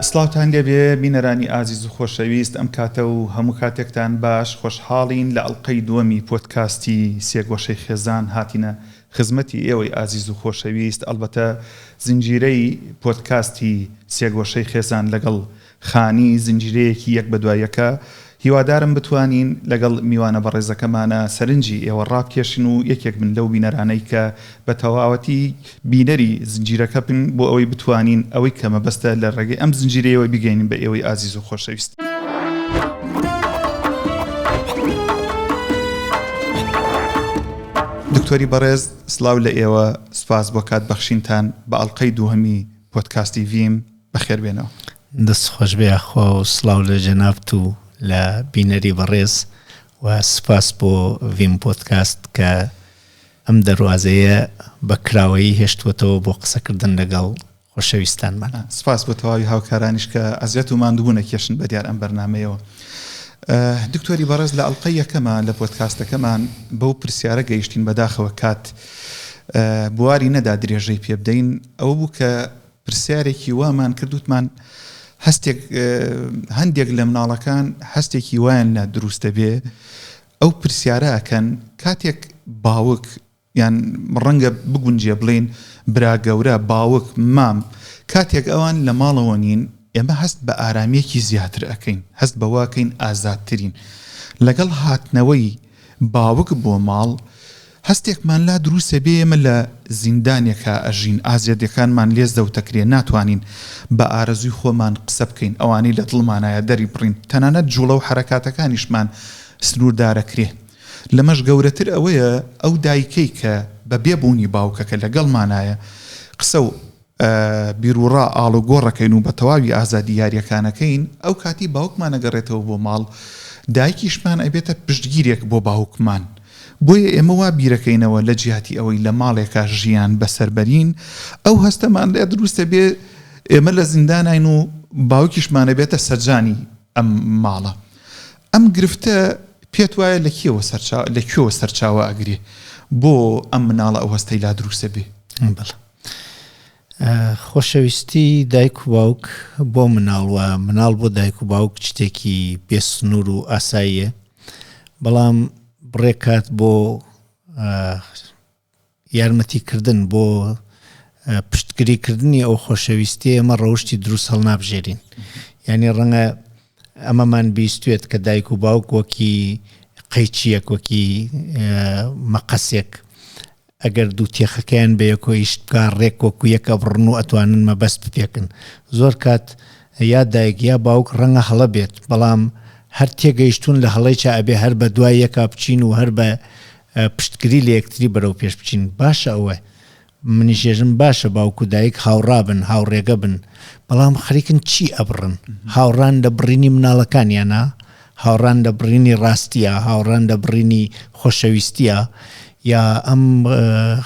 سڵاوتان لێبێ بینەرانی ئازیز و خۆشەویست ئەم کاتە و هەموو کاتێکتان باش خۆشحاڵین لە ئەڵقەی دووەمی پۆدکاستی سێگۆشەی خێزان هاتینە خزمەتی ئێوەی ئازیز و خۆشەویست. ئەلبەتە زنجیرەی پۆدکاستی سێگۆشەی خێزان لەگەڵ خانی زنجیرەیەکی یەک بە دوایەکە هیوادارم بتوانین لەگەڵ میوانە بەڕێزەکەمانە سەرنجی ئێوە ڕابکێشن و یەکێک من لەو بینەرانەی کە بە تەواوەتی بینەری زنجیرەکە بن بۆ ئەوەی بتوانین ئەوەی کە مەبەستە لە ڕێگەی ئەم زنجیرەیەوە بگەینین بە ئێوەی ئازیز و خۆشەویست. دکتۆری بەڕێز سڵاو لە ئێوە، سوپاس بۆ کات بەخشینتان بە ئەڵقەی دووهەمی پۆدکاستی ویم بەخێربێنەوە. دەست خۆش بێ خۆ و سڵاو لە جەنابت و لە بینەری بەڕێز و سپاس بۆ ویم پۆدکاست کە ئەم دەواازەیە بە کراوەیی هێشتوەتەوە بۆ قسەکردن لەگەڵ خۆشەویستانمان. سپاس بۆ تەواوی هاوکارانیش کە ئەزیەت و ماندووبوونە کێشن بە دیار ئەم بەرنامەیەوە. دکتۆری بەڕێز لە ئەڵقەی یەکەمان لە پۆدکاستەکەمان بەو پرسیارە گەیشتین بەداخەوە کات بواری نەدا درێژەی پێ بدەین. ئەوە بوو کە پرسیارێکی وامان کردوتمان هەندێک لە مناڵەکان هەستێکی وایان لە دروستە بێ ئەو پرسیارەکەن کاتێک باوک یان ڕەنگە بگونجێ بڵێن برا گەورە باوک مام کاتێک ئەوان لە ماڵەوە نین ئێمە هەست بە ئارامێکی زیاتر ئەەکەین، هەست بەواکەین ئازادترین. لەگەڵ هاتنەوەی باوک بۆ ماڵ هەستێکمان لا دروستە بێ ئێمە لە زیندانێکە ئەژین، ئازادیەکانمان لێز دەوتەکرێ، ناتوانین بە ئارەزوی خۆمان قسە بکەین، ئەوانەی لە دڵمانایە دەری بڕین، تەنانەت جوڵە و حرەکاتەکانیشمان سنووردارەکرێ. لەمەش گەورەتر ئەوەیە ئەو دایکەی کە بە بێبوونی باوکەکە لەگەڵمانایە قسە و بیرروڕا ئاڵ و گۆڕەکەین و بە تەواوی ئازادی یاریەکانەکەین، ئەو کاتی باوکمان ئەگەڕێتەوە بۆ ماڵ دایکیشمان ئەبێتە پشتگیرێک بۆ باوکمان. بۆیە ئێمە وا بیرەکەینەوە لە جیاتی ئەوەی لە ماڵێکە ژیان بەسەربەرین، ئەو هەستەمان لێ دروستە بێ ئێمە لە زیندانین و باوکیشمانە بێتە سەرجانی ئەم ماڵە. ئەم گرفتە پێت وایە لەکوێوە سەرچاوە ئەگرێ بۆ ئەم مناڵە ئەو هەستەی لا دروستە بێ؟ خۆشەویستی دایک و باوک بۆ مناڵوە مناڵ بۆ دایک و باوک شتێکی بێسنوور و ئاساییە، بەڵام بڕێکات بۆ یارمەتیکردن بۆ پشتگیریکردنی ئەو خۆشەویستی ئەمە ڕەوشی دروست هەڵنابژێرین. یعنی ڕەنگە ئەمەمان بیستوێت کە دایک و باوک وەکی قەیچیەک وەکی مەقەسێک ئەگەر دوو تێخەکەیان بە یەکۆیشتکە ڕێک وەکو یەکە بڕن و ئەتوانن مەبەست بپێکن. زۆر کات یا دایک یا باوک ڕەنگە هەڵە بێت، بەڵام هەر تێگەیشتون لە هەڵەیچە ئەبێ هەر بە دوای یەکا بچین و هەر بە پشتگیری لە یەکتری بەرەو پێش بچین. باشە ئەوە منیشێژم باشە باوک و دایک هاوڕابن هاوڕێگە بن، بەڵام خەریکن چی ئەبڕن؟ هاوڕان لە بڕینی مناڵەکانیانە، هاوڕان لە بڕینی ڕاستیە، هاوڕان لە بڕینی خۆشەویستیە، یا ئەم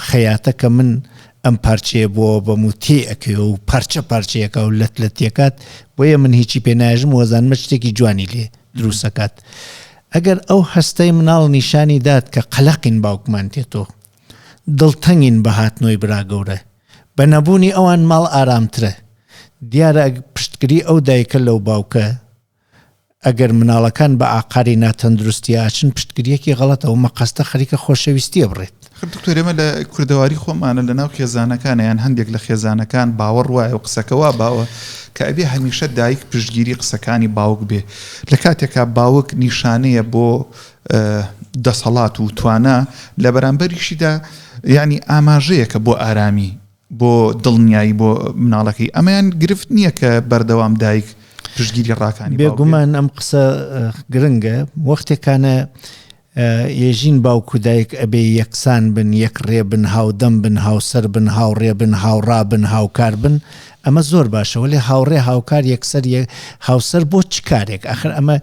خەیاتە کە من ئەم پارچەیە بۆ بەموتێ ئەکەوێ و پارچە پارچەیەکە و لە تێکات بۆیە من هیچی پێ ناژم وەزانمە شتێکی جوانی لێ دروستەکات. ئەگەر ئەو هەستەی مناڵ نیشانی داد کە قەلەقین باوکمان تێتۆ، دڵتەنگین بە هاتنۆی برا گەورە، بە نەبوونی ئەوان ماڵ ئارامترە، دیارە پشتگیری ئەو دایکە لەو باوکە ئەگەر مناڵەکان بە ئاقاری ناتەندروستی ئاچن پشتگیریەکی غەڵەتە و مەقەستە خەریکە خۆشەویستیە بڕێت. دکتۆر ئێمە لە کوردەواری خۆمانە لە ناو خێزانەکانە یان هەندێک لە خێزانەکان باوەڕ وایە و قسەکەوا باوە کە ئەبێ هەمیشە دایک پشتگیری قسەکانی باوک بێ. لە کاتێکا باوک نیشانەیە بۆ دەسەڵات و توانە لە بەرامبەریشیدا یعنی ئاماژەیەکە بۆ ئارامی بۆ دڵنیایی بۆ مناڵەکەی. ئەمەیان گرفت نییە کە بەردەوام دایک پشتگیری ڕاکانی بێگومان ئەم قسە گرنگە. وەختێکانە یێژین باوک و دایک ئەبێ یەکسان بن، یەک ڕێ بن، هاودەم بن، هاوسەر بن، هاوڕێ بن، هاوڕا بن، هاوکار بن، ئەمە زۆر باشە. وەلی هاوڕێ هاوکار یەکسەر هاوسەر بۆ چ کارێک؟ ئەخر ئەمە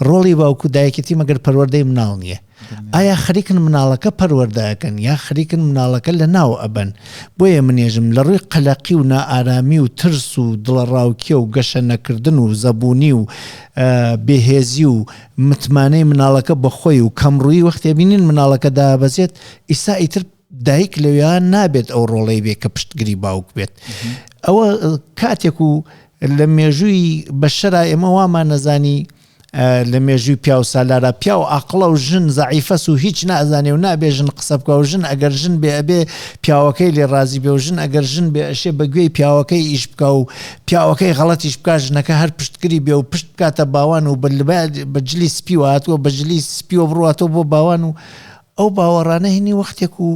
ڕۆڵی باوک و دایکەتی مەگەر پەروەردەی مناڵ نییە. ئایا خەریکن مناڵەکە پەروەردەکەن یا خەریکن مناڵەکە لە ناو ئەبەن؟ بۆیە منێژم لە ڕووی قەلەقی و نائارامی و ترس و دڵەڕاوکیە و گەشە نەکردن و زەبوونی و بێهێزی و متمانەی مناڵەکە بەخۆی و کەمڕووی وەختێ بینین مناڵەکە دابەزێت ئیسا ئیتر دایک لەوێیان نابێت ئەو ڕۆڵەی بێ کە پشتگیری باوک بێت. ئەوە کاتێک و لە مێژووی بەشەرا ئێمە وامان نەزانی لە مێژووی پیا و سالارە پیا و عەقڵە و ژن زەعیفەس و هیچ نازانێ و نابێ ژن قسە بکە و ژن ئەگەر ژن بێ ئەبێ پیاوەکەی لێ ڕازی بێ و ژن ئەگەر ژن بێ ئەشێ بە گوێی پیاوەکەی ئیش بکە و پیاوەکەی غەڵەتیش بکە ژنەکە هەر پشتگیری بێ و پشت بکاتە باوان و بەجلی سپی و هاتووە بەجلی سپیوە بڕاتەوە بۆ باوان و ئەو باوەڕانە هینی وەختێک و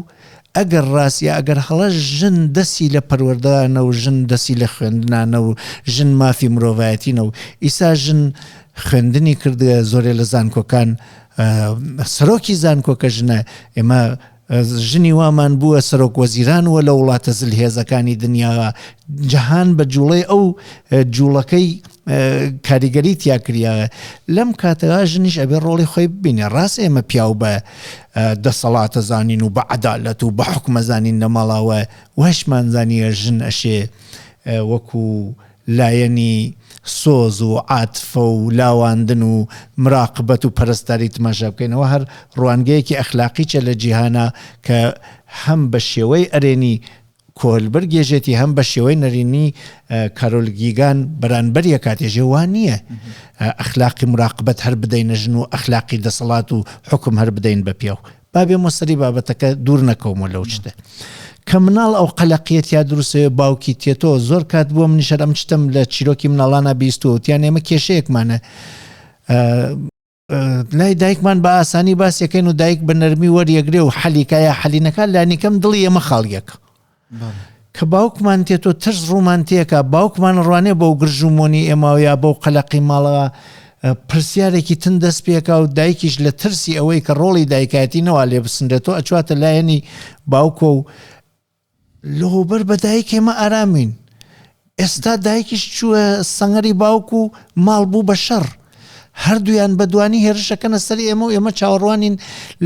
ئەگەر ڕاستە ئەگەر هەڵە ژن دەستی لە پەروەردانە و ژن دەستی لە خوێندنانە و ژن مافی مرۆڤایەتینە و ئیسا ژن خوێندنی کردە زۆرێ لە زانکۆکان سەرۆکی زانکۆکە ژنە ئێمە ژنی وامان بووە سەرۆک وەزیرانوە لە وڵاتە زلهێزەکانی دنیا جەهان بە جوڵەی ئەو جوڵەکەی کاریگەری تیا کریاوە لەم کاتەوە ژنیش ئەبێ ڕۆڵی خۆی ببینێ ڕاست ئێمە پیاو بە دەسەڵاتە زانین و بە عەدالەت و بە حوکمە زانین لە ماڵاوە وەشمان زانیە ژن ئەشێ وەکو لایەنی سۆز و عاتفە و لاواندن و مراقبەت و پەرستاری تماشا بکەینەوە هەر ڕوانگەیەکی ئەخلاقیچە لە جیهانە کە هەم بە شێوەی ئەرێنی کۆلبەرگێژێتی هەم بە شێوەی نەرینی کارۆلگیگان بەرانبەریە کاتێژێ وان نییە ئەخلاقی مراقبەت هەر بدەینە ژن و ئەخلاقی دەسەڵات و حکم هەر بدەین بە پیاو بابێ مۆسەری بابەتەکە دوور نەکەومە لەو شتە کە مناڵ ئەو قەلەقیەت یا دروستەوە باوکی تێتۆ زۆر کات بووە منیشەر ئەم شتم لە چیرۆکی مناڵانە بیستوە تیان ئێمە کێشەیەکمانە لای دایکمان بە ئاسانی باسیەکەین و دایک بە نەرمی وەریەگرێ و حەلیکایە حەلینەکە لانیکەم دڵی ئێمە خاڵیەکە کە باوکمان تێتۆ ترس ڕوومان تێکە باوکمان ڕوانێ بەو گرژومۆنی ئێمە یا بەو قەلەقی ماڵەوە پرسیارێکی تن دەست پێکا و دایکیش لە ترسی ئەوەی کە ڕۆڵی دایکایەتی نەوە لێ بسندێتەوە ئەچواتە لایەنی باوکۆ و لەهۆبەر بە دایک ئێمە ئارامین ئێستا دایکیش چووە سەنگەری باوک و ماڵ بوو بە شەڕ هەردوویان بەدوانی هێرشەکەنە سەری ئێمە و ئێمە چاوەڕوانین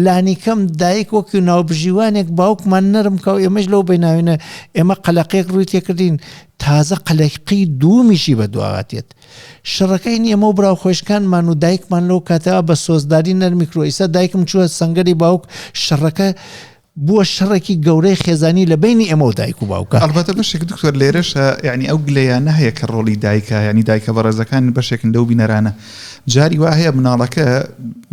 لانیکەم دایک وەکی ناوبژیوانێک باوکمان نەرم کە و ئێمەش لەو بیناوینە ئێمە قەلەقێک ڕووی تێکردین تازە قەلەقی دوومیشی بەدواواتێت شەڕەکەی ئێمە و براو خۆشکانمان و دایکمان لەو کاتەوە بە سۆزداری نەرمی کرۆ ئیسا دایکم چووە سەنگەری باوک شەڕەکە بووە شەڕێکی گەورەی خێزانی لە بینی ئێمە و دایک و باوکە ئەلبەتە بەشێک دکتۆر لێرەشە یعنی ئەو گلەیانە هەیە کە ڕۆڵی دایکە ینی دایکە بەڕێزەکان بەشێکن لەو بینەرانە جاری وا هەیە مناڵەکە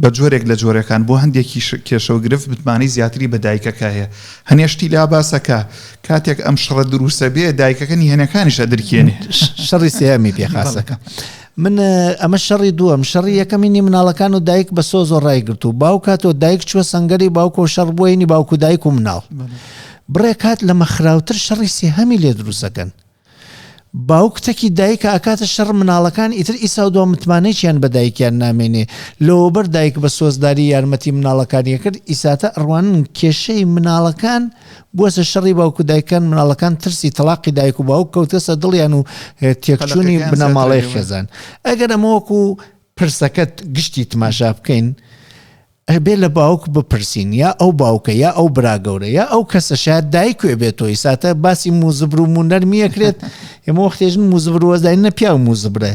بە جۆرێک لە جۆرەکان بۆ هەندێکی کێشە و گرفت بتمانی زیاتری بە دایکەکە هەیە هەنێشتی لا باسەکە کاتێک ئەم شڕە دروستە بێ دایکەکە هێنەکانیشە دەرکێنێ شەڕی سێمی پێخاسەکە من ئەمە شەڕی دووەم شەڕی یەکەمینی مناڵەکان و دایک بە سۆز و ڕایگرت و باوکاتەوە دایک چووە سەنگەری باوکە و شەڕ بۆینی باوکو دایک و مناڵ بڕێ کات لە مەخراوتر شەڕی سێهەمی لێ دروستەکەن باوکتەکی دایکە ئاکاتە شەڕ مناڵەکان ئیتر ئیسا و دو متمانەیەکیان بە دایکیان نامێنێ لەوەبەر دایک بە سۆزداری یارمەتی مناڵەکانیە کرد ئیساتە ئەڕوانن کێشەی مناڵەکان بووە شەڕی باوکو دایکان مناڵەکان ترسی تەلاقی دایک و باوک کەوتەسە دڵیان و تێکچوونی بنەماڵەی خێزان ئەگەر ئەمەوەکو پرسەکەت گشتی تماشا بکەین بێ لە باوک بپرسین یا ئەو باوکە یا ئەو براگەورە یا ئەو کەسە شاید دایکوێ بێتەوە ئیساتە باسی موزبر و مونەرمیەکرێت ئێمە وەختێژن موزبر وەزداین نە پیا و موزبرە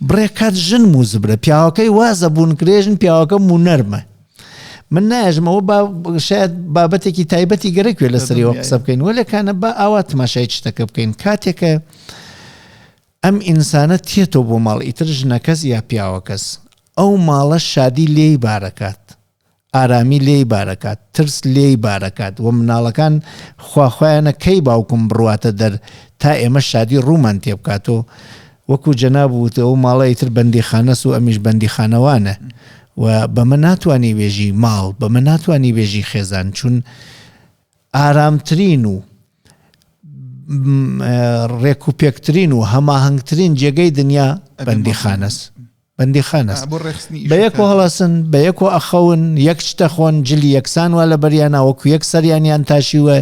بڕێ کات ژن موزبرە پیاوەکەی وازە بوون کرێژن پیاوەکە مونەرمە من ناژمەوە شاید بابەتێکی تایبەتی گەرەکوێ لە سەریەوە قسە بکەین وەلەکانە بە ئاوا تماشای شتەکە بکەین کاتێکە ئەم ئینسانە تێتۆ بۆ ماڵ ئیتر ژنەکەس یا پیاوەکەس ئەو ماڵە شادی لێی بارەکات ئارامی لێی بارەکات ترس لێی بارەکات و مناڵەکان خواخوایانە کەی باوکم بڕواتە دەر تا ئێمە شادی ڕوومان تێ بکاتەوە وەکو جەنابوتە ئەو ماڵە ئیتر بەندیخانەس و ئەمیش بەندیخانەوانە و بەمە ناتوانانی وێژی ماڵ بەمە ناتوانانی وێژی خێزان چون ئارامترین و ڕێکوپێکترین و هەماهەنگترین جێگەی دنیا بەندیخانەس بەندیخانەس بە یەک و هەڵەسن بە یەک و ئەخەون یەک شتە خۆن جلی یەکسان وا لە بەریانە وەکو یەک سەریانیان تاشیوە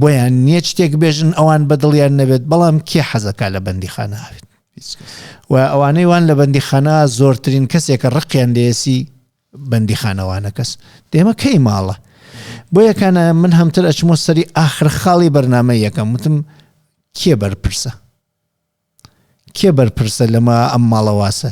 بۆیان نییە شتێک بێژن ئەوان بەدڵیان نەبێت بەڵام کێ حەزەکە لە بەندیخانە هاوێت و ئەوانەی وان لە بەندیخانە زۆرترین کەسێکە ڕقیان لێسی بەندیخانەوانە کەس دێمە کەی ماڵە بۆ یەکانە من هەمتر ئەچمۆ سەری ئاخر خاڵی بەرنامە یەکەم وتم کێ بەرپرسە کێ بەرپرسە لەمە ئەم ماڵەواسە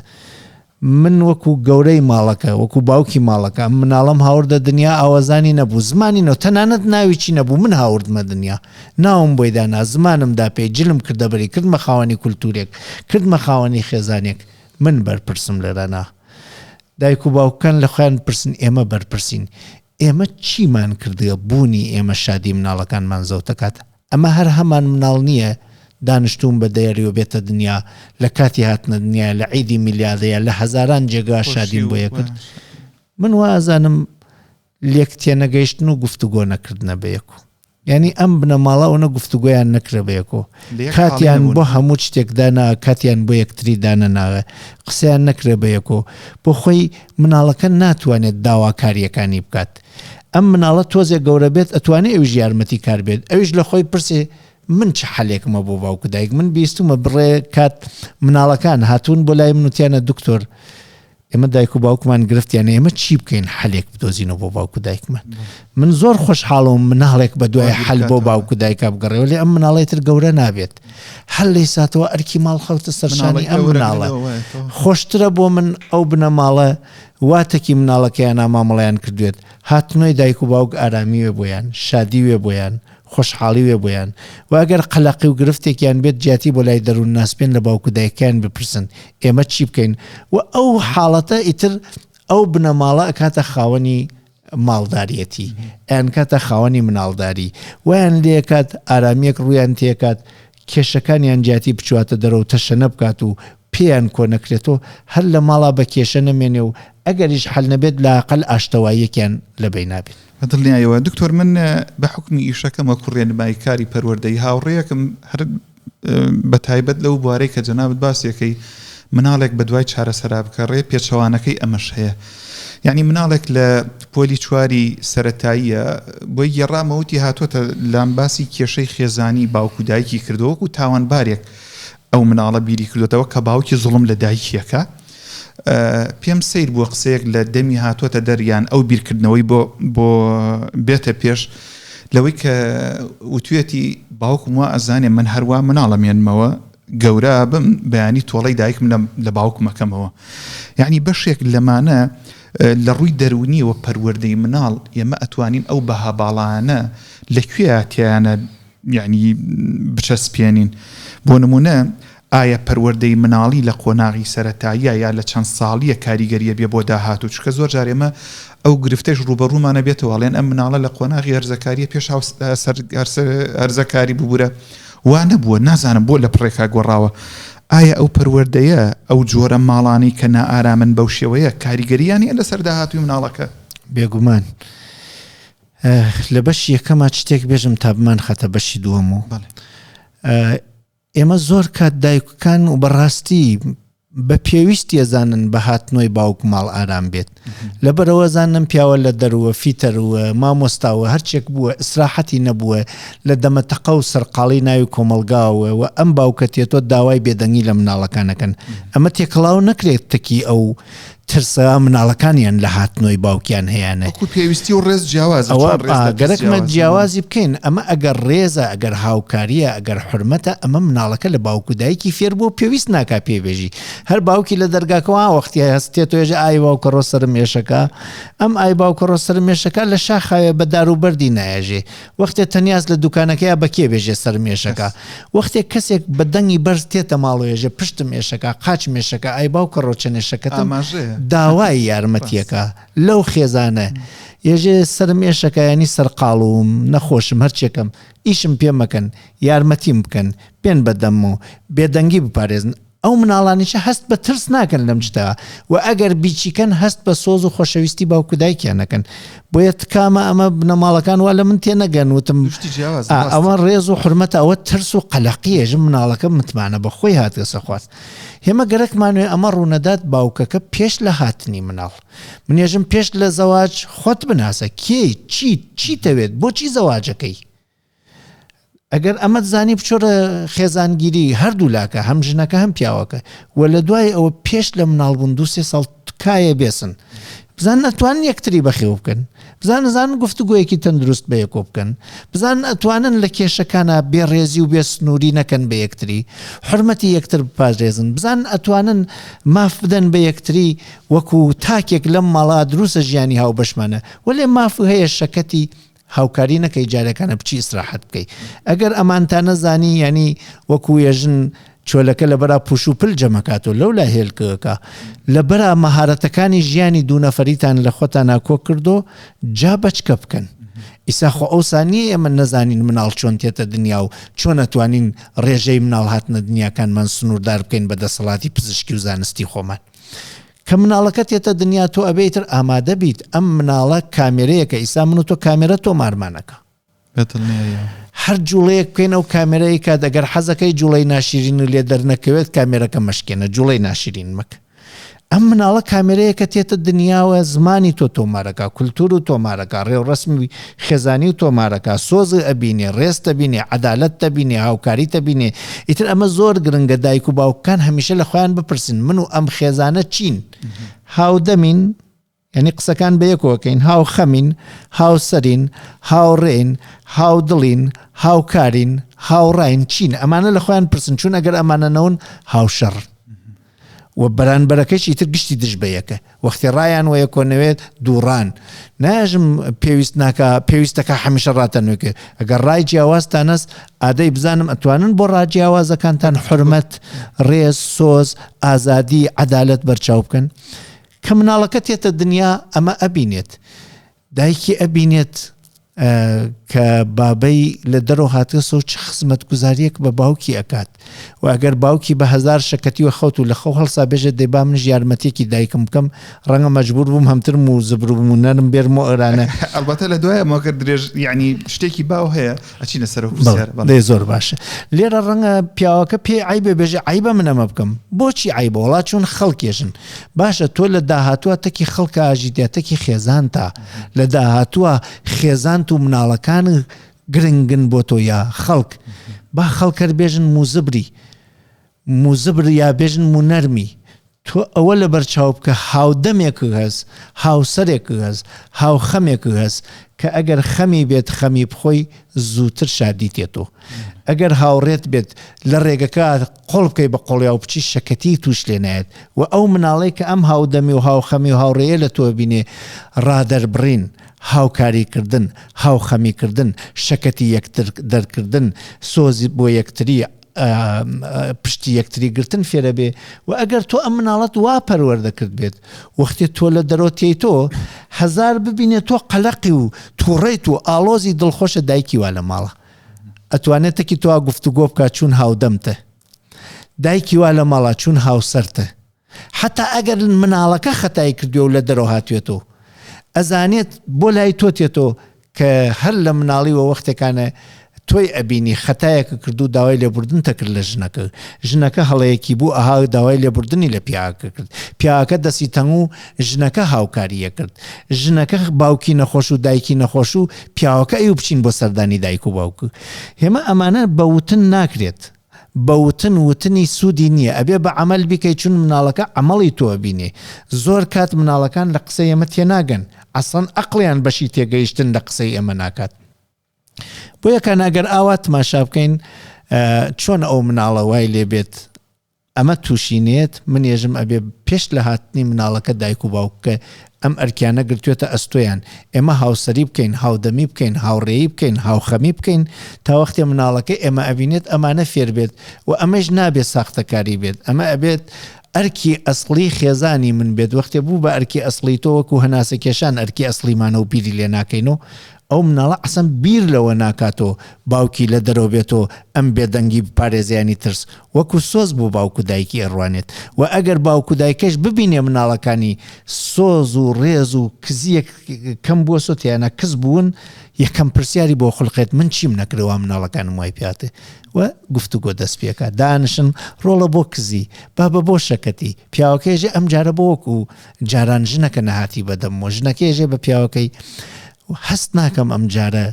من وەکو گەورەی ماڵەکە وەکو باوکی ماڵەکە مناڵم هاوردە دنیا ئاوازانی نەبوو زمانینەوە تەنانەت ناویچی نەبوو من هاوردمە دنیا ناوم بۆی دانا زمانمدا پێی جلم کردە بەری کردمە خاوەنی کولتورێک کردمە خاوەنی خێزانێک من بەرپرسم لێرەنا دایک و باوکان لە خۆیان پرسن ئێمە بەرپرسین ئێمە چیمان کردووە بوونی ئێمە شادی مناڵەکانمان زەوت دەکات ئەمە هەر هەمان مناڵ نییە دانیشتوم بە دەیەری و بێتە دنیا لە کاتی هاتنە دنیا لە عیدی میلادەیە لە هەزاران جێگا شادیم بۆ یەکرد من وازانم لێک تێنەگەیشتن و گفتوگۆ نەکردنە بە یەکو یعنی ئەم بنەماڵەوە گفتوگۆیان نەکرە بە یەکۆ کاتیان بۆ هەموو شتێکدانا کاتیان بۆ یەکتری دانە ناوە قسەیان نەکرێ بە یەکۆ بۆ خۆی مناڵەکە ناتوانێت داواکاریەکانی بکات ئەم مناڵە تۆزێک گەورە بێت ئەتوانێت ئەویش یارمەتی کار بێت ئەویش لە خۆی پرسێ من چه حەلێکمە بۆ باوکو دایک من بیستمە بڕێ کات مناڵەکان هاتوون بۆ لای منوتیانە دکتۆر ئێمە دایک و باوکمان گرفتیانە ئێمە چی بکەین حەلێک بدۆزینەوە بۆ باوکو دایکمان من زۆر خۆشحاڵم مناڵێک بە دوای حەل بۆ باوکو دایکا بگەڕێەوە لێ ئەم مناڵێتر گەورە نابێت هەل لەی ساتەوە ئەرکی ماڵ خەوتە سەرشانی ئەم مناڵە خۆشترە بۆ من ئەو بنەماڵە واتەکی مناڵەکەیان مامەڵیان کردوێت هاتنۆی دایک و باوک ئارامی وێ بۆیان شادی وێ بۆیان خۆشحاڵی وێ بۆیان و ئەگەر قەلەقی و گرفتێکیان بێت جیاتی بۆ لای دەروون ناسپێن لە باوکو دایکیان بپرسن ئێمە چی بکەین و ئەو حاڵەتە ئیتر ئەو بنەماڵە ئەکاتە خاوەنی ماڵداریەتی ئەیان کاتە خاوەنی مناڵداری ویان لێکات ئارامیەک ڕویان تێکات کێشەکانیان جیاتی بچواتە دەرەوە تەشەنە بکات و پێیان کۆ نەکرێتەوە هەر لە ماڵا بە کێشە نەمێنێ و ئەگەریش حەل نەبێت لاقل ئاشتەواییەکیان لەبەی نابێت دڵنیایەوە دکتۆر من بە حکمی ئیشەکەمە کوڕێنمای کاری پەروەردەی هاوڕێیەکم هەر بە تایبەت لەو بوارەی کە جەنابەت باسیەکەی مناڵێک بە دوای چارەسەرا بکەڕێ پێچەوانەکەی ئەمەش هەیە یعنی مناڵێک لە پۆلی چواری سەرەتاییە بۆی گێڕامەوتی هاتوۆتە لامباسی کێشەی خێزانی باوکو دایکی کردەوە و تاوانبارێک ئەو مناڵە بیری کردوێتەوە کە باوکی زوڵم لە دایکیەکە پێم سیر بووە قسەیەک لە دەمی هاتوۆتە دەریان ئەو بیرکردنەوەی بۆ بێتە پێش لەوەی کە وتوێتی باوکم وا ئەزانێ من هەروە مناڵەمێنمەوە گەورە بم بەیانی تۆڵەی دایکم لە باوکمەکەمەوە یعنی بەشێک لەمانە لە ڕووی دەرونیەوە پەروەردەی مناڵ ئێمە ئەتوانین ئەو بەها باڵانە لەکوێ تیانە یعنی بچەسپێنین بۆ نمونە ئایا پەروەردەی مناڵی لە قۆناغی سەرەتاییە یا لە چەند ساڵیە کاریگەریە بێ بۆ داهاتوو چکە زۆر جارێمە ئەو گرفتەش ڕوبەڕوومانە بێتەوە لێن ئەم مناڵە لە قۆناغی هەرزەکاریە پێش هەرزەکاری ببوورە وا نەبووە نازانم بۆ لە پڕێکا گۆڕاوە ئایا ئەو پەروەردەیە ئەو جۆرە ماڵانی کە نائارامن بەو شێوەیە کاریگەریانی لەسەر داهاتووی مناڵەکە بێگومان لە بەشی یەکەما شتێک بێژم تا بمان خەتە بەشی دووەمەوە ئێمە زۆر کات دایکەکان و بەڕاستی بە پێویستی ئەزانن بە هاتنۆی باوک ماڵ ئارام بێت لەبەرەوە زانم پیاوە لە دەروە فیتەروە مامۆستاوە هەرچێک بووە ئیسراحەتی نەبووە لە دەمەتەقە و سەرقاڵی ناوی کۆمەلگاوە و ئەم باوکە تێتۆ داوای بێدەنگی لە مناڵەکانەکەن ئەمە تێکەڵاو نەکرێت تەکی ئەو ترسە مناڵەکانیان لە هاتنۆی باوکیان هەیەە پێویستی و ڕێز جیاواز گەرەکمە جیاوازی بکەین ئەمە ئەگەر ڕێزە ئەگەر هاوکاریە ئەگەر حرمەتە ئەمە مناڵەکە لە باوکو دایکی فێر بۆ پێویست ناکا پێبێژی هەر باوکی لە دەرگاکەوە وەختی هەستێت توێژە ئای باوکە ڕۆسەر مێشەکە ئەم ئای باوکە ڕۆسەر مێشەکە لە شاخاوێ بە دار و بەردی نایەژێ وەختێ تەنیاز لە دوکانەکەیە بەکێ بێژێ سەر مێشەکە وەختێک کەسێک بە دەنگی بەرز تێتە ماڵۆێژە پشتم مێشەکە قاچ مێشەکە ئای باوکە ڕۆچەنێشەکەتم داوای یارمەتیەکە لەو خێزانە ێژێ سەرمێشەکە ینی سەرقاڵوم نەخۆشم هەرچێکم ئیشم پێ مەکەن یارمەتیم بکەن پێن بەدەم و بێدەنگی بپارێزن ئەو مناڵانیشە هەست بە ترس ناکەن لەم شتەوە و ئەگەر بیچیکەن هەست بە سۆز و خۆشەویستی باوکو دایکیانەکەن بۆیە تکامە ئەمە بنەماڵەکان وا لە من تێنەگەن وتم ئەوە ڕێز و حرمەتە ئەوە ترس و قەلەقیەژم مناڵەکە متمانە بە خۆی هاتگەسە خواست هێمە گەرەکمانوێ ئەمە ڕوونەدات باوکەکە پێش لە هاتنی مناڵ منێژم پێش لە زەواج خۆت بناسە کێ چی تەوێت بۆچی زەواجەکەی ئەگەر ئەمە زانی بچۆرە خێزانگیری هەردوو لاکە هەم ژنەکە هەم پیاوەکە و لە دوای ئەوە پێش لە مناڵبوون 2-3 ساڵ تکایە بێسن بزان نەتوان یەکتری بەخێو بکەن بزانن گفتوگویەکی تەندروست بە یەکۆ بکەن، بزانن ئەتوانن لە کێشەکانە بێڕێزی و بێ سنووری نەکەن بە یەکتری، حرمەتی یەکتر بپارێزن، بزانن ئەتوانن ماف بدەن بە یەکتری وەکو تاکێک لەم ماڵا دروستە ژیانی هاو بەشمانە، وەلێ ماف هەیە شەکەتی هاوکاری نەکەی جارەکانە بچی ئیسراحەت بکەی. ئەگەر ئەمانتان نەزانی ینی وەکو ێژن چۆلەکە لە بەرا پوش و پل جەمەکاتەوە لەو لا هێلکەکە لە بەرا مەهارەتەکانی ژیانی دوو نەفەریتان لە خۆتان ناکۆ کردو جا بەچکە بکەن. ئیسا خۆ ئەو سانیە ئێمە نەزانین مناڵ چۆن تێتە دنیا و چۆن ئەتوانین ڕێژەی مناڵ هاتنە دنیاکانمان سنووردار بکەین بە دەسەڵاتی پزیشکی و زانستی خۆمان. کە مناڵەکە تێتە دنیا تۆ ئەبێتر ئامادە بیت ئەم مناڵە کامێرەیەکە ئیسا من و تۆ کامێرە تۆ مارمانەکە هەر جوڵەیەک بکەین ئەو کامێرەی کات ئەگەر حەزەکەی جوڵەی ناشرین و لێ دەرنەکەوێت کامێرەکە مەشکێنە جوڵەی ناشرین مەکە. ئەم مناڵە کامێرەیەکە تێتە دنیاوە زمانی تۆ تۆمارەکە، کولتور و تۆمارەکە، ڕێوڕسمی خێزانی و تۆمارەکە، سۆزی ئەبینێ، ڕێز تەبینێ، عەدالەت تەبینێ، هاوکاری تەبینێ. ئیتر ئەمە زۆر گرنگە دایک و باوکان هەمیشە لە خۆیان بپرسن من و ئەم خێزانە چین؟ هاودەمین یعنی قسەکان بە یەکۆکەین، هاو خەمین، هاو سەرین، هاو ڕێین، هاو دڵین، هاوکارین، هاوڕاین چین؟ ئەمانە لە خۆیان پرسن چون ئەگەر ئەمانە نەون هاو شەڕ و بەرانبەرەکەش ئیتر گشتی دژ بە یەکە وەختی ڕایان وە یەکۆنەوێت دووڕان ناژم پێویست ناکە پێویستەکە هەمیشە ڕاتەنوێکە ئەگەر ڕای جیاوازتان هەست ئادەی بزانم ئەتوانن بۆ ڕاجیاوازەکانتان حرمەت، ڕێز، سۆز، ئازادی، عەدالەت بەرچاو بکەن. کە مناڵەکە تێتە دنیا ئەمە ئەبینێت، دایکی ئەبینێت کە بابەی لە دەرەوە هاتووە چ خزمەت گوزاریەک بە باوکی ئەکات و ئەگەر باوکی بە هەزار شەکەتیوە خەوت و لە خەو هەڵسا بێژە دەیبا منش یارمەتێکی دایکم بکەم ڕەنگە مەجبور بووم هەمترم و زبر بووم و نەرم بێرم و ئەرانە ئەلبەتە لە دوایە ماگەر درێژ یعنی شتێکی باو هەیە ئەچینە سەر دەی زۆر باشە. لێرە ڕەنگە پیاوەکە پێی عیبێ بێژە عیبە من ئەمە بکەم. بۆچی عیبە؟ وڵات چون خەڵکێژن باشە تۆ لە داهاتووە تەکی خەڵکە ئاژیدێتەکی خێزان تا لە داهاتووە خێزان و مناڵەکان گرنگن بۆ تۆ یا خەڵک با خەڵکەر بێژن موزبر یا بێژن مونەرمی تۆ ئەوە لە بەرچاو بکە هاودەمێک هەست، هاوسەرێک هەست، هاوخەمێک هەست کە ئەگەر خەمی بێت خەمی بخۆی زووتر شادی تێتەوە. ئەگەر هاوڕێت بێت لە ڕێگەکە قۆڵ بکەی بە قۆڵیا و بچی شەکەتی توش لێ نایێت و ئەو مناڵەی کە ئەم هاودەمی و هاوخەمی و هاوڕێیە لە تۆ بینێ ڕادەربڕین، هاوکاریکردن، هاوخەمیکردن، شەکەتی یەکتر دەرکردن، سۆزی بۆ یەکتری، پشتی یەکتری گرتن فێرە بێ و ئەگەر تۆ ئەم مناڵەت وا پەروەردەکرد بێت وەختی تۆ لە دەرۆتیی تۆ هەزار ببینێت تۆ قەلەقی و تووڕێیت و ئالۆزی دڵخۆشە دایکی وا لە ماڵە ئەتوانێتەکی تۆ گفتوگۆ بکات چون هاودەمتە، دایکی وا لە ماڵە چون هاوسەرتە. حتا ئەگەر مناڵەکە خەتای کردووە و لە دەرەوە هاتوێتەوە ئەزانێت بۆ لای تۆ تێتۆ کە هەر لە مناڵیوە وەختێکانە تۆی ئەبینی خەتایەکە کردو داوای لێبوردن تەکرد لە ژنەکە هەڵەیەکی بوو ئاها داوای لێبوردنی لە پیاکە کرد، پیاکە دەستی تەنگ و ژنەکە هاوکاریە کرد، ژنەکە باوکی نەخۆش و دایکی نەخۆش و پیاوەکە ئەو بچین بۆ سەردانی دایک و باوکە. هێمە ئەمانە بەوتن ناکرێت، بەوتن وتنی سوودی نییە، ئەبێ بە عەمەل بیکەی چون مناڵەکە عەمەڵی تۆ بینێ. زۆر کات مناڵەکان لە قسەی ئێمە تێناگەن، ئەسڵەن ئەقڵیان بەشی تێگەیشتن لە قسەی ئێمە ناکات. بۆ یەکان ئەگەر ئاوا تماشا بکەین چۆن ئەو مناڵە وای لێ بێت ئەمە تووشینێت من ێژم ئەبێ پێش لە هاتنی مناڵەکە دایک و باوکە ئەم ئەرکیانە گرتوێتە ئەستۆیان ئێمە هاوسەری بکەین، هاودەمی بکەین، هاوڕێیی بکەین، هاوخەمی بکەین تا وەختی مناڵەکە ئێمە ئەبینێت ئەمانە فێر بێت و ئەمەش نابێت ساختەکاری بێت، ئەمە ئەبێت ئەرکی ئەسڵی خێزانی من بێت. وەختێ بوو بە ئەرکی ئەسڵی تۆ وەکو هەناسە کێشان ئەرکی ئەسڵیمانە و بیری لێ ناکەینەوە ئەو مناڵە ئەسەن بیر لەوە ناکاتەوە باوکی لە دەرەوە بێتەوە ئەم بێدەنگی پارێزیانی ترس وەکو سۆز بۆ باوکو دایکی ئەڕوانێت و ئەگەر باوکو دایکەش ببینێ مناڵەکانی سۆز و ڕێز و کزیەک کەم بووە سۆتیانە کز بوون یەکەم پرسیاری بۆ خولقێت من چیم نەکرەوە مناڵەکانم وای پیاتێ و گفتوگۆ دەست پێکات دانشن ڕۆڵە بۆ کزی بابە بۆ شەکەتی پیاوەکەیژێ ئەم جارە بۆ وەکو جاران ژنەکە نەهاتی بەدەم و ژنەکەیژێ بە پیاوەکەی هەست ناکەم ئەم جارە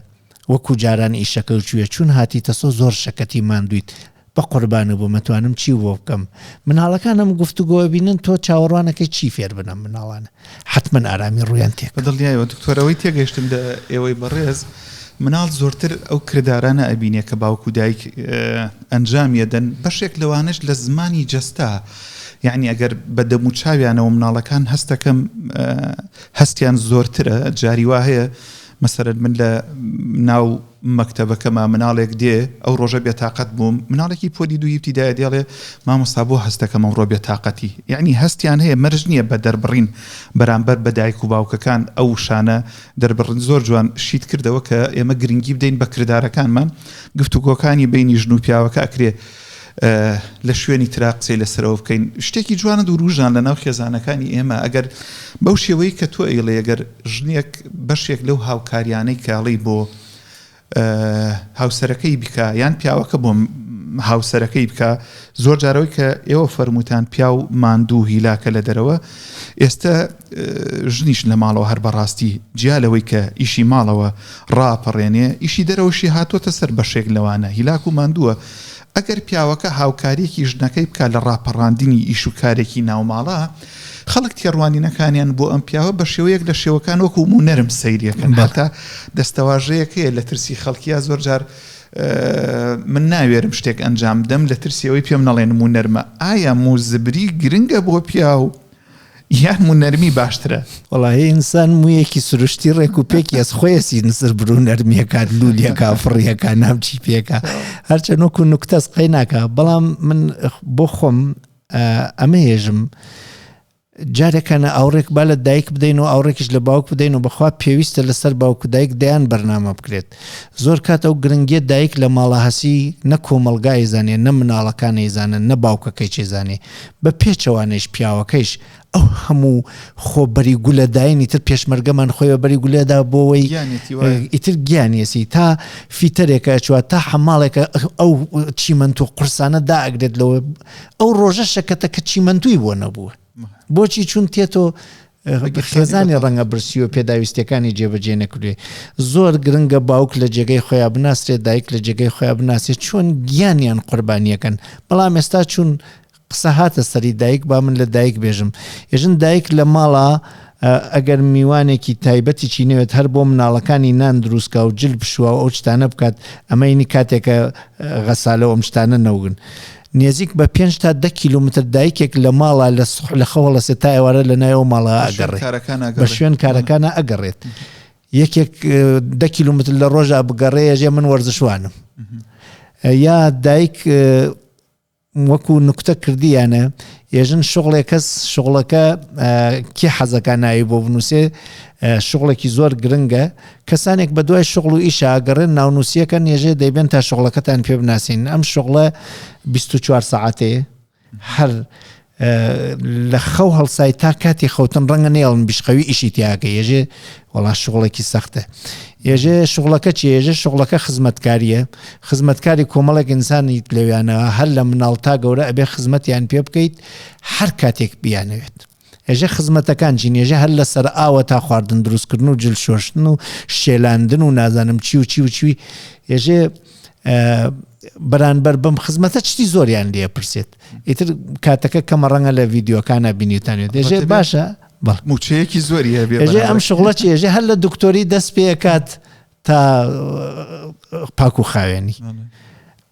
وەکو جاران ئیشەکە و کوێ چون هاتی تەسۆ زۆر شەکەتی ماندویت بە قوربانە بوو مەتوانم چی بۆ بکەم مناڵەکانم گفتوگۆ بینن تۆ چاوەڕوانەکەی چی فێر بنەم مناڵانە حتمما ئارامی ڕویان تێک بەدڵنیایەوە دکتۆرەوەی تێگەیشتم لە ئێوەی بەڕێز مناڵ زۆرتر ئەو کردارانە ئەبینێ کە باوکو دایک ئەنجامیەدەن بەشێک لەوانش لە زمانی جەستا یعنی ئەگەر بە دەم و چاویانەوە مناڵەکان هەستەکەم هەستیان زۆرترە جاری وا هەیە مەسەرەن من لە ناو مەکتەبەکەما مناڵێک دێ ئەو ڕۆژە بێتاقەت بووم مناڵێکی پۆلی دوو ئیبتیدایە دێڵێ مامۆستا بۆ هەستەکەم ئەمڕۆ بێتاقەتی یعنی هەستیان هەیە مەرج نییە بە دەربڕین بەرامبەر بە دایک و باوکەکان ئەو شانە دەربڕین زۆر جوان شیت کردەوە کە ئێمە گرنگی بدەین بە کردارەکانمان گفتوگۆکانی بینی ژن و پیاوەکە ئەکرێ لە شوێنی ترا قسەی لەسەرەوە بکەین شتێکی جوانە و ڕوژان لە ناو خێزانەکانی ئێمە ئەگەر بەو شێوەی کە تۆ ئێڵێ ئەگەر ژنێک بەشێک لەو هاوکاریانەی کاڵی بۆ هاوسەرەکەی بکە یان پیاوەکە بۆ هاوسەرەکەی بکە زۆر جارەوەی کە ئێوە فەرموتان پیا و ماندوو هیلاکە لە دەرەوە ئێستا ژنیش لە ماڵەوە هەر بەڕاستی جیالەوەی کە ئیشی ماڵەوە ڕاپەڕێنێ ئیشی دەرەوەشی هاتوۆتە سەر بەشێک لەوانە هیلاک و ماندووە ئەگەر پیاوەکە هاوکاریەکی ژنەکەی بکە لە ڕاپەڕاندنی ئیش و کارێکی ناوماڵە خەڵک تێڕوانینەکانیان بۆ ئەم پیاوە بە شێوەیەک لە شێوەکان وەکو و نەرم سەیریەکەن هەتا دەستەواژەیەکەیە لە ترسی خەڵکیە زۆر جار من ناوێرم شتێک ئەنجام دەم لە ترسیەوەی پێم نەڵێنم و نەرمە ئایا موزبری گرنگە بۆ پیاو یان نەرمی باشترە وڵی ئینسان مویەکی سروشتی ڕێک و پێکی ئەس خۆیەسی نزر برو نەرمیەکات لولیەکە فڕیەکە نامچی پێکە هەرچەنۆک و نوکتەس قەی ناکە بەڵام من بۆ خۆم ئەمە هێژم جارێکانە ئاوڕێک با لە دایک بدەین و ئاوڕێکیش لە باوک بدەین و بەخوا پێویستە لەسەر باوک و دایک دەیان بەرنامە بکرێت زۆر کات ئەو گرنگیە دایک لە ماڵە هەسی نە کۆمەلگای زانێ نە مناڵەکانی زانن نە باوکەکەی چێزانێ بە پێچەوانش پیاوەکەیش ئەو هەموو خۆبەری گولە داینی تر پێشمەرگەمان خۆی بەری گولێدا بۆەوەی ئیتر گیانیەسی تا فیتەرێکە چوە تا حەماڵێکە ئەو چیمەنتو قورسانە دائەگرێت لەوە ئەو ڕۆژە شەکەتە کە چیمەنتوی بۆ نەبووە بۆچی چون تێتۆ خێزانی ڕەنگە برسی و پێداویستەکانی جێبەجێ نەکردێ زۆر گرنگە باوک لە جێگەی خۆیان بناسرێت دایک لە جێگەی خۆیان بناسێت چۆن گیانیان قوربانیەکەن بەڵام ئێستا چون قسە هاتە سەری دایک با من لە دایک بێژم ێژن دایک لە ماڵە ئەگەر میوانێکی تایبەتی چینەوێت هەر بۆ مناڵەکانی نان دروستکە و جل بشوە و ئەو شتانە بکات ئەمەینی کاتێکە غەسالەوە ئەم شتانە نەوگن نێزیک بە 5 تا 10 کیلومتر دایکێک لە ماڵە لە خەوە لە سێتا ئێوارە لە نایەوە ماڵە ئەگەڕێت بە شوێن کارەکانە ئەگەڕێت یەکێک 10 کیلومتر لە ڕۆژە بگەڕێ ژێ من وەرزشوانم یا دایک وەکو نوکتە کردیانە ێژن شغڵێک کەس شغڵەکە کی حەزەکە ناوی بۆ بنووسێ شغڵێکی زۆر گرنگە کەسانێک بە دوای شغڵ و ئیشە ئاگەڕێن ناونووسیەکە نێژێ دەیبێن تا شغڵەکەتان پێ بناسین ئەم شغڵە 24 ساعتێ هەر لە خەو هەڵسای تا کاتی خەوتن ڕەنگە نێڵن بیشقەوی ئیشی تیاکە ێژێ وەڵا شغڵێکی سەختە ێژێ شغڵەکە چی ێژێ شغڵەکە خزمەتکاریە خزمەتکاری کۆمەڵێک ئینسانی لەویانەوە هەر لە مناڵ تا گەورە ئەبێ خزمەتیان پێ بکەیت هەر کاتێک بیانەوێت ێژە خزمەتەکان چین ێژە هەر لەسەر ئاوە تا خواردن دروستکردن و جل شۆشتن و شێلاندن و نازانم چی و چی و چی ێژێ بەرانبەر بم خزمەتە چتی زۆریان لێ پرسێت ئیتر کاتەکە کەمە ڕەنگە لە ڤیددیۆکانە بینیتانێت دێژێ باشە موچەیەکی زۆری ێژێ ئەم شغڵە چی ێژێ هەر لە دکتۆری دەست پێکات تا پاک و خاوێنی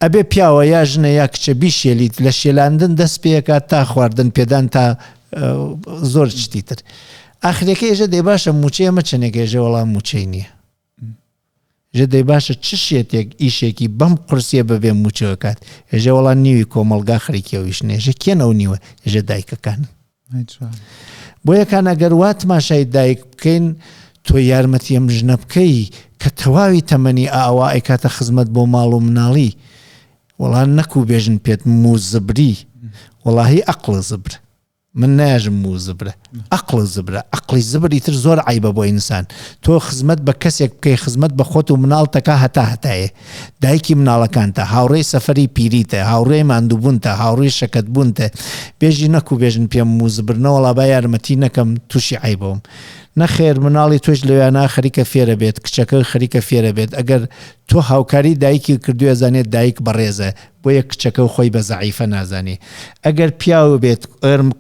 ئەبێ پیاوە یا ژنە یا کچە بیشێلیت لە شێلاندن دەست پێکات تا خواردن پێدان تا زۆر شتی تر ئاخرەکە ێژە دەی باشە موچەی ئەمە چنێک ێژێ وەڵام موچەی نییە ژە دەی باشە چ شێتێک ئیشێکی بەم قورسیە بەبێ موچەوەکات ێژە وەڵام نیوی کۆمەلگا خەریکەوەیش نێژە کێنەوە نیوە ێژە دایکەکان بۆ یەکان ئەگەر وا تماشای دایک بکەین تۆ یارمەتی ئەم ژنە بکەی کە تەواوی تەمەنی ئاوا ئەیکاتە خزمەت بۆ ماڵ و مناڵی وەڵام نەکوو بێژن پێت موزبری وەڵاهی عەقڵ زبر من ناژم موو زبرە عەقڵ زبرە عەقڵی زبری تر زۆر عیبە بۆ ئینسان تۆ خزمەت بە کەسێک بکەی خزمەت بە خۆت و مناڵتەکە هەتا هەتایە دایکی مناڵەکانتە هاوڕێی سەفەری پیریتە هاوڕێی ماندووبوونتە هاوڕێی شەکەتبوونتە بێژی نەکوو بێژن پێم موو زبرنەوە وەڵا با یارمەتی نەکەم تووشی عیبەوەم نەخێر مناڵی تۆش لەوێنە خەریکە فێرە بێت کچەکە خەریکە فێرە بێت ئەگەر تۆ هاوکاری دایکی کردووە زانێت دایک بەڕێزە بۆ یەک کچەکە و خۆی بە زەعیفە نازانێ ئەگەر پیاوە بێت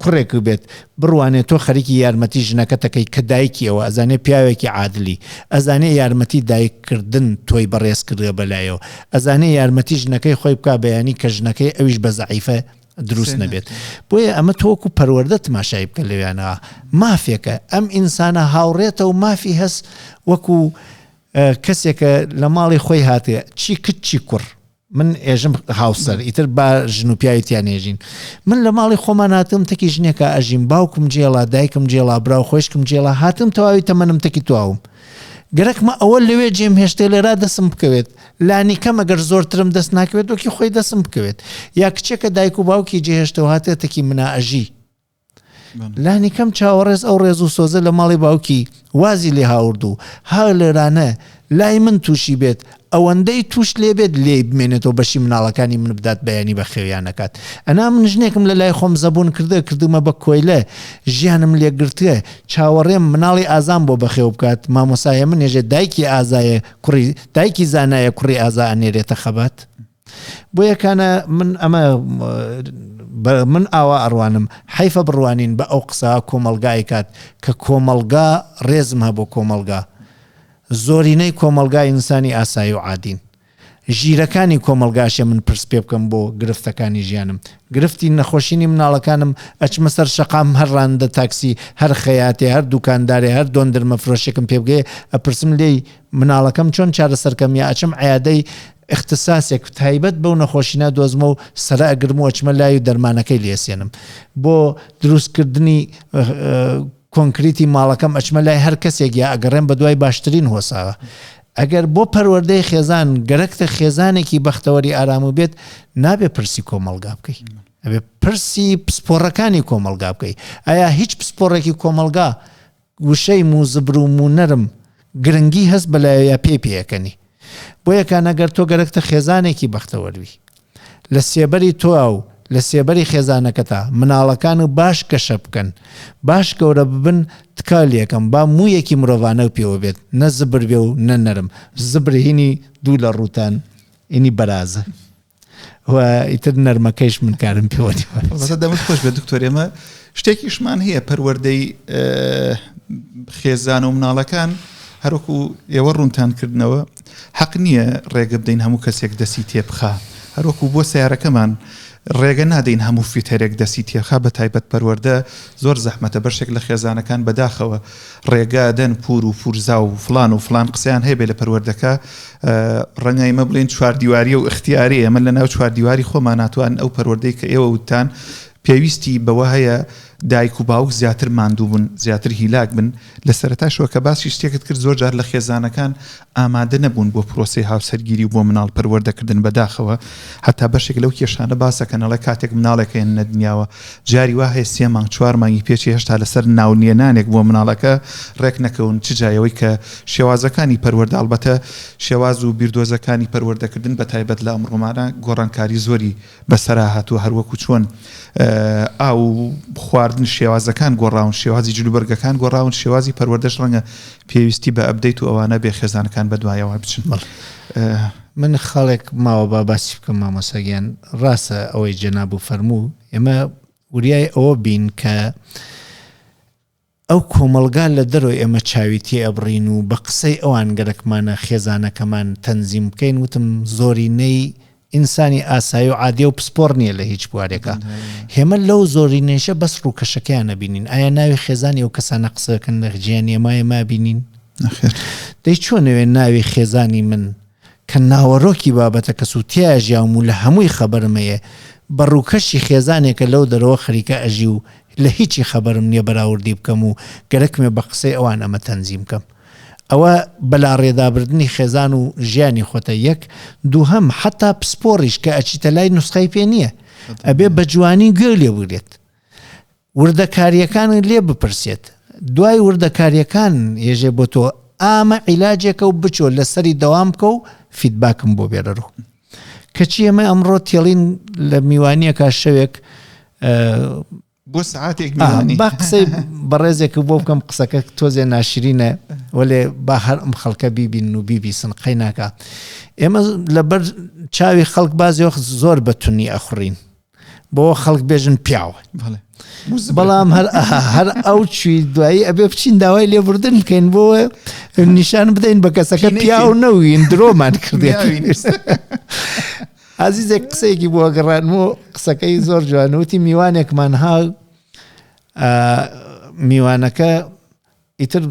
کوڕێک بێت بڕوانێت تۆ خەریکی یارمەتی ژنەکەتەکەی کە دایکیەوە ئەزانێ پیاوێکی عادلی ئەزانێ یارمەتی دایککردن تۆی بەڕێز کردە بەلایەوە ئەزانێ یارمەتی ژنەکەی خۆی بکا بەیانی کە ژنەکەی ئەویش بە زەعیفە دروست نەبێت بۆیە ئەمە تۆکو پەروەردە تماشای بکە لەوێنەوە مافێکە ئەم ئینسانە هاوڕێتە و مافی هەست وەکو کەسێکە لە ماڵی خۆی هاتێ چی کچ چی کوڕ من ئێژم هاوسەر ئیتر با ژن و پیاویتیان ێژین من لە ماڵی خۆمان هاتم تەکی ژنێکە ئەژیم باوکم جێڵا دایکم جێڵا براو خۆشکم جێڵا هاتم تەواوی تەمەنم تەکی تواوم گەرەکمە ئەوە لەوێ جێم هێشتێ لێرا دەسم بکەوێت لانی کەم ئەگەر زۆرترم دەست ناکەوێت وەکی خۆی دەسم بکەوێت یا کچێکە دایک و باوکی جێهێشتەوە هاتێتێکی مناژی لانی کەم چاوەڕێز ئەو ڕێز و سۆزە لە ماڵی باوکی وازی لێ هاورد و ها لێرانە لای من تووشی بێت ئەوەندەی توش لێ بێت لێ بمێنێتەوە بەشی مناڵەکانی من بدات بەیانی بە خێویانەکات ئەنا من ژنێکم لە لای خۆم زەبوون کردومە بە کۆیلە ژیانم لێگرتووە چاوەڕێم مناڵی ئازام بۆ بەخێو بکات مامۆسایە من ێژێ دایکی ئازایە کوڕی دایکی زانایە کوڕی ئازا ئەنێرێتە خەبات بۆ یەکانە من ئەمە من ئاوا ئەڕوانم حیفە بڕوانین بە ئەو قسە کۆمەلگای کات کە کۆمەلگا ڕێزم هەبوو کۆمەلگا زۆرینەی کۆمەلگای ئینسانی ئاسایی و عادین ژیرەکانی کۆمەلگاشە من پرس پێ بکەم بۆ گرفتەکانی ژیانم گرفتی نەخۆشینی مناڵەکانم ئەچمە سەر شەقام هەر ڕاندە تاکسی هەر خەیاتێ هەر دوکاندارێ هەر دۆندرمە فرۆشێکم پێ بگەێ ئەپرسم لێی مناڵەکەم چۆن چارەسەرکەم یا ئەچم عیادەی اختصاسێک تایبەت بەو نەخۆشینە دۆزمە و سەرا ئەگرم و ئەچمە لای و دەرمانەکەی لێسێنم بۆ دروستکردنی کۆنکریتی ماڵەکەم ئەچمە لای هەر کەسێک یا ئەگەڕێن بە دوای باشترین هۆساوە ئەگەر بۆ پەروەردەی خێزان گەرەکتە خێزانێکی بەختەوەری ئارام و بێت نابێ پرسی کۆمەلگا بکەی ئەبێ پرسی پسپۆڕەکانی کۆمەلگا بکەی ئایا هیچ پسپۆڕێکی کۆمەلگا وشەی موزبر و مونەرم گرنگی هەست بەلایە یا پێکەنی بۆ یەکان ئەگەر تۆ گەرەکتە خێزانێکی بەختەوەروی لە سێبەری تۆ و لە سێبەری خێزانەکەتا مناڵەکان و باش کەشە بکەن باش گەورە ببن تکالێکم با مویەکی مرۆڤانە و پێوە بێت نە زبر بێ و نە نەرم زبر هینی دوو لە ڕووتان ئینی بەرازە و ئیتر نەرمەکەیش من کارم پێوەنی دەمت خۆش بێت دکتۆر ئێمە شتێکیشمان هەیە پەروەردەی خێزان و مناڵەکان هەروەکو ئێوە ڕوونتانکردنەوە حەق نییە ڕێگە بدەین هەموو کەسێک دەسی تێبخا هەروەکو بۆ سیارەکەمان ڕێگە نادەین هەموو فیتەرێک دەسی تێخا بە تایبەت پەروەردە زۆر زەحمەتە بەشێک لە خێزانەکان بەداخەوە ڕێگە دەن پور و پورزا و فلان قسەیان هەیە بێ لە پەروەردەکە ڕەنگە ئێمە بڵێن چواردیواری و اختیاری ئەمە لە ناو چواردیواری خۆمان ناتوان ئەو پەروەردەی کە ئێوە وتان پێویستی بەوە هەیە دایک و باوک زیاتر ماندوو بن زیاتر هیلاک بن لە سەرەتاشەوە کە باسی شتێکت کرد زۆر جار لە خێزانەکان ئامادە نەبوون بۆ پرۆسی هاوسەرگیری و بۆ مناڵ پەروەردەکردن بەداخەوە هەتا بەشێک لەو کێشانە باسەکەنەڵە کاتێک مناڵێکە نەدنیاوە جاری وا هەیە 3 مانگ 4 مانگی پێچی هێشتا لەسەر ناونیێنانێک بۆ مناڵەکە ڕێک نەکەون چ جایەوەی کە شێوازەکانی پەروەردە ئەڵبەتە شێواز و بیردۆزەکانی پەروەردەکردن بە تایبەت لە ئەمڕۆمانە گۆڕانکاری زۆری بەسەرا هاتووە هەروەکو چۆن ئاو خواردن شێوازەکان گۆڕاون شێوازی جلوبەرگەکان گۆڕاون شێوازی پەروەردەش ڕەنگە پێویستی بە ئەبدەیت و ئەوانە بێ خێزانەکان بەدوایەوە بچن من خەڵێک ماوە با باسی بکەم مامۆساگیان ڕاستە ئەوەی جەناب و فەرموو ئێمە وریای ئەوە بین کە ئەو کۆمەلگان لە دەرەوەی ئێمە چاویتی ئەبڕین و بە قسەی ئەوان گەرەکمانە خێزانەکەمان تەنزیم بکەین وتم زۆرینەی ئینسانی ئاسایی و عادی و پسپۆڕ نییە لە هیچ بوارێکە هێمە لەو زۆرینەیشە بەس ڕووکەشەکەیانە بینین ئایا ناوی خێزانی و کەسانە قسەکەن لە گیانی ئێمە بینین دەی چۆنەوێ ناوی خێزانی من کە ناوەڕۆکی بابەتە کە سووتیا ژیاوم و لە هەمووی خەبەرمەیە بە ڕووکەشی خێزانێکە لەو دەرەوە خەریکە ئەژی و لە هیچی خەبەرم نییە بەراوردی بکەم و گەرەکمێ بە قسەی ئەوان ئەمە تەنزیم بکەم ئەوە بەلا ڕێدابردنی خێزان و ژیانی خۆتە یەک دووهەم حتا پسپۆڕیش کە ئەچیتە لای نوسخەی پێ نییە ئەبێ بە جوانی گوێ لێ بگرێت وردەکاریەکان لێ بپرسێت دوای وردەکاریەکان ێژێ بۆ تۆ ئامە عیلاجێکە و بچۆ لەسەری دەوام بکە و فیدباکم بۆ بێرەڕوو کەچی ئەمە ئەمڕۆ تێڵین لە میوانیەکە شەوێک بۆ سعاتێک میوانی با قسەی بەڕێزێک بۆ بکەم قسەکە تۆزێ ناشرینە وەلێ با هەر ئەم خەڵکە بیبین و بیبیسن قەی ناکە ئێمە لەبەر چاوی خەڵک بازیۆخ زۆر بەتونی ئەخورین بۆ خەڵک بێژن پیاوە بەڵام هەر ئەو چوی دوایی ئەبێ بچین داوای لێبوردن بکەین بۆ نیشان بدەین بە کەسەکە پیاو نەوین درۆمان کردێت عزیزێک قسەیەکی بۆ گەڕانمەوە قسەکەی زۆر جوانوتی میوانێکمان ها میوانەکە ئیتر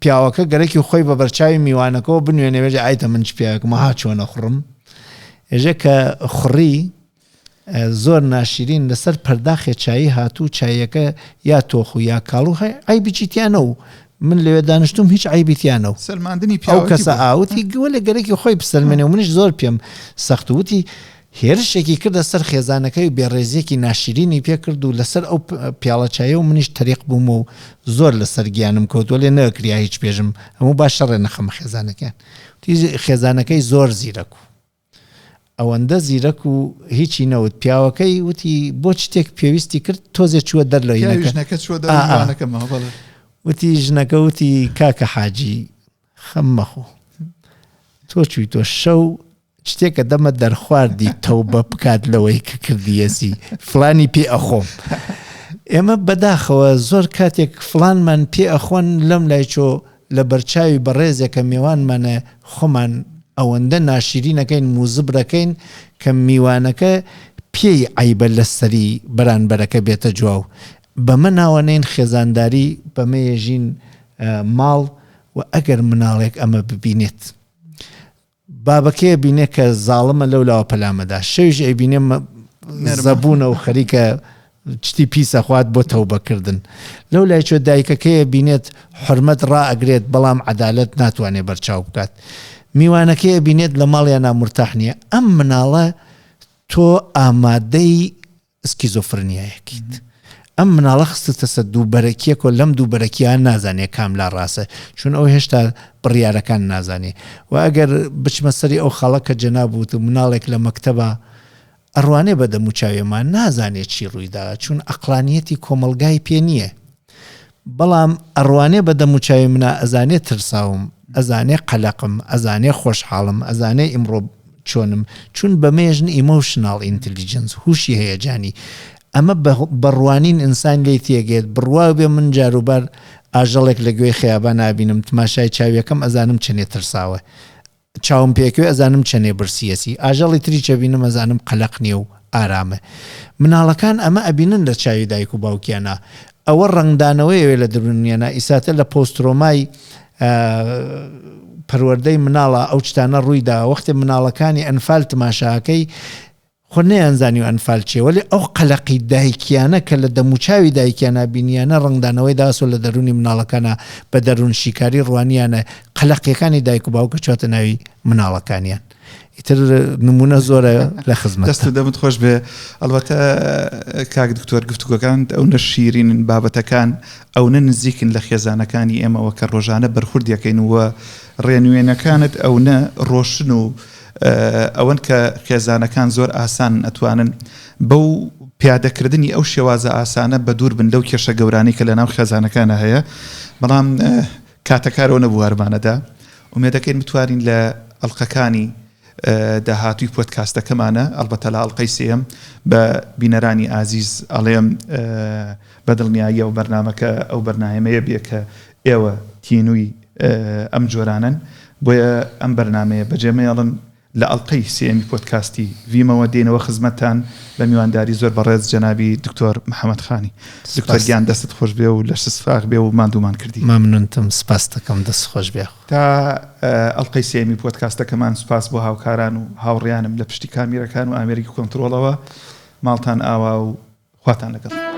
پیاوەکە گەرەکی خۆی بە بەرچاوی میوانەکەەوە بنوێنێ ئایتە من چ پیاوەکەمە ها چۆنە خوڕم ێژە کە خوڕی زۆر ناشرین لەسەر پەرداخێ چایی هاتوو چایەکە یا تۆخ و یا کاڵوو ئایبیچیتیانە و من لەوێ دانیشتم هیچ ئایبیتیانە و سەلماندنی ئەو کەسە ئاوتی گوە لە گەرەکی خۆی بسەلمێنێ و منیش زۆر پێم سەختوتی هێرشێکی کردە سەر خێزانەکەی و بێڕێزیەکی ناشرینی پێ کرد و لەسەر ئەو پیاڵە چایە و منیش تەریق بووم و زۆر لەسەر گیانم کەوتوە لێ نەکریا هیچ پێژم هەموو باش شەڕێ نەخەمە خێزانەکەیان خێزانەکەی زۆر زیرەک و ئەوەندە زیرەک و هیچی نەوت پیاوەکەی وتی بۆ شتێک پێویستی کرد تۆزێ چووە دەرلەوەینەکە وتی ژنەکە وتی کاکە حاجی خەممەخۆ تۆ چوی تۆ شەو شتێکە دەمە دەرخواردی تەوبە بکات لەوەی کە کردیەسی فلانی پێ ئەخۆم ئێمە بەداخەوە زۆر کاتێک فلانمان پێ ئەخۆن لەم لای چۆ لە بەرچاوی بەڕێزێکە میوانمانە خۆمان ئەوەندە ناشرینەکەین موزبرەکەین کە میوانەکە پێی عیبە لەسەری بەرانبەرەکە بێتە جواو بەمە ناوانەین خێزانداری بەمە ێژین ماڵ و ئەگەر مناڵێک ئەمە ببینێت بابەکەیە بینێ کە زاڵمە لەولاوە پەلامەدا شەویش ئەیبینێ زەبوونە و خەریکە چتی پیسە خوات بۆ تەوبەکردن لەو لای چۆ دایکەکەیە بینێت حرمەت ڕائەگرێت بەڵام عەدالەت ناتوانێت بەرچاو بکات میوانەکەیە بینێت لە ماڵیان نامرتاح نییە ئەم مناڵە تۆ ئامادەی سکیزۆفرنیایەکیت ئەم مناڵە خستتە سەر دووبەرەکیەکۆ لەم دووبەرەکیان نازانێت کاملا ڕاستە چون ئەو هێشتا بڕیارەکان نازانێ و ئەگەر بچمە سەری ئەو خاڵە کە جەنابوت و مناڵێک لە مەکتەبە ئەڕوانێ بە دەموچاوێمان نازانێت چی ڕوویدا چون ئەقلانیەتی کۆمەلگای پێ نییە بەڵام ئەڕوانێ بە دەموچاوی منە ئەزانێت ترساوم ئەزانێ قەلەقم ئەزانێ خۆشحاڵم ئەزانێ ئیمڕۆ چۆنم چون بەمێژن ئیمۆشنال ئینتلیجنس هوشی هەیەجانی ئەمە بەڕوانین ئینسان لێی تێگێت بڕوا بێ من جاروبار ئاژەڵێک لە گوێی خەیابان نابینم تماشای چاویەکەم ئەزانم چەنێ ترساوە چاوم پێکوێ ئەزانم چەنێ برسیەسی ئاژەڵی تری چەبینم ئەزانم قەلەق نییە و ئارامە مناڵەکان ئەمە ئەبینن لە چاوی دایک و باوکیانە ئەوە ڕنگدانەوەیەوێ لە دروونیانە ئیساتە لە پۆسترۆمای پەروەردەی مناڵە ئەو شتانە ڕوویدا وەختێ مناڵەکانی ئەنفال تماشاکەی خۆ نەیانزانی و ئەنفال چێ وەلی ئەو قەلەقی دایکیانە کە لە دەموچاوی دایکیانە بینیانە ڕنگدانەوەی داسۆ لە دەرونی مناڵەکانە بە دەروون شیکاری ڕوانیانە قەلەقیەکانی دایک و باوکە چۆتە ناوی مناڵەکانیان ئیتر نمونە زۆرە لە خزمەت دەست دەمت خۆش بێ ئەلبەتە کاک دکتۆر گفتوگەکان ئەو نە شیرین بابەتەکان ئەو نە نزیکن لە خێزانەکانی ئێمەوە کە ڕۆژانە بەرخوردیەکەین وە ڕێنوێنەکانت ئەو نە ڕۆشن و ئەوەن کە خێزانەکان زۆر ئاسان ئەتوانن بەو پیادەکردنی ئەو شێوازە ئاسانە بە دوور بن لەو کێشە گەورانی کە لە ناو خێزانەکانە هەیە بەڵام کاتەکارەوە نەبوو هەرمانەدا ومێدەکەین بتوانین لە ئەڵقەکانی داهاتوی پۆدکاستەکەمانە ئەلبەتە لە ئەڵقەی سێم بە بینەرانی ئازیز ئەڵێم بەدڵنیاییە و بەرنامەکە ئەو بەرنامەیە بێ کە ئێوە تینووی ئەم جۆرانن بۆیە ئەم بەرنامەیە بەجێمەیەڵن لە ئەڵقەی سێمی پۆدکاستی ویمەوە دێنەوە خزمەتتان بە میوانداری زۆر بەڕێز جەنابی دکتۆر محەممەد خانی دکتۆر گیان دەستت خۆش بێ و لە سفاق بێ و مادوومان کردی مەمنونتم سپاس دەکەم دەست خۆش بێ تا ئەڵقەی سێمی پۆدکاستەکەمان سوپاس بۆ هاوکاران و هاوڕیانم لە پشتی کامیرەکان و ئامێریکی کۆنتترۆڵەوە ماڵتان ئاوا و خواتان لەگەڵ